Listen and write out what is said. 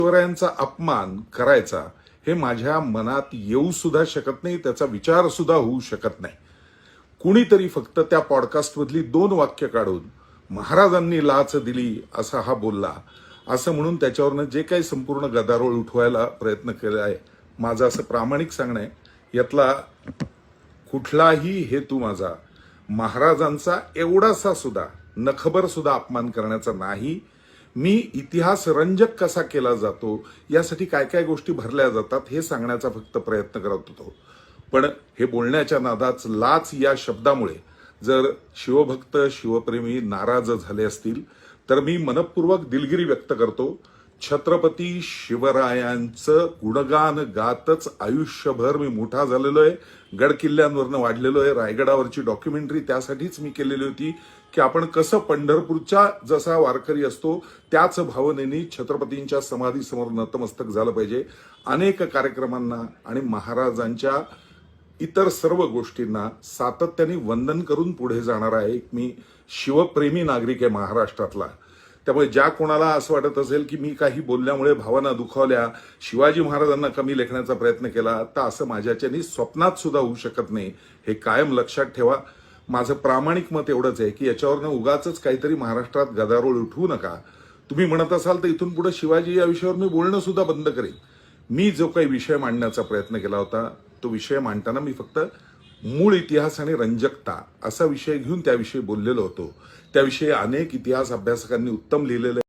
शिवरायांचा अपमान करायचा हे माझ्या मनात येऊ सुद्धा शकत नाही, त्याचा विचार सुद्धा होऊ शकत नाही. कुणीतरी फक्त त्या पॉडकास्टमधली 2 वाक्य काढून महाराजांनी लाच दिली असा हा बोलला असं म्हणून त्याच्यावरनं जे काही संपूर्ण गदारोळ उठवायला प्रयत्न केला आहे, माझं असं प्रामाणिक सांगणं आहे, यातला कुठलाही हेतू माझा महाराजांचा एवढासा सुद्धा नखबर सुद्धा अपमान करण्याचा नाही. मी इतिहास रंजक कसा केला जातो, यासाठी काय काय गोष्टी भरल्या जातात हे सांगण्याचा फक्त प्रयत्न करत होतो. पण हे बोलण्याच्या नादात लाच या शब्दामुळे जर शिवभक्त शिवप्रेमी नाराज झाले असतील तर मी मनपूर्वक दिलगिरी व्यक्त करतो. छत्रपती शिवरायांचं गुणगान गातच आयुष्यभर मी मोठा झालेलो आहे. गड किल्ल्यांवरनं वाढलेलो आहे. रायगडावरची डॉक्युमेंटरी त्यासाठीच मी केलेली होती की आपण कसं पंढरपूरच्या जसा वारकरी असतो त्याच भावनेने छत्रपतींच्या समाधीसमोर नतमस्तक झालं पाहिजे. अनेक कार्यक्रमांना आणि महाराजांच्या इतर सर्व गोष्टींना सातत्याने वंदन करून पुढे जाणार आहे. मी शिवप्रेमी नागरिक आहे महाराष्ट्रातला. त्यामुळे ज्या कोणाला असं वाटत असेल की मी काही बोलल्यामुळे भावना दुखावल्या, शिवाजी महाराजांना कमी लेखण्याचा प्रयत्न केला, तर असं माझ्याच्यानी स्वप्नात सुद्धा होऊ शकत नाही. हे कायम लक्षात ठेवा. माझं प्रामाणिक मत एवढंच आहे की याच्यावरनं उगाच काहीतरी महाराष्ट्रात गदारोळ उठवू नका. तुम्ही म्हणत असाल तर इथून पुढे शिवाजी या विषयावर मी बोलणं सुद्धा बंद करेन. मी जो काही विषय मांडण्याचा प्रयत्न केला होता तो विषय मांडताना मी फक्त मूळ इतिहास आणि रंजकता असा विषय घेऊन त्याविषयी बोललेलो होतो. त्याविषयी अनेक इतिहास अभ्यासकांनी उत्तम लिहिलेलं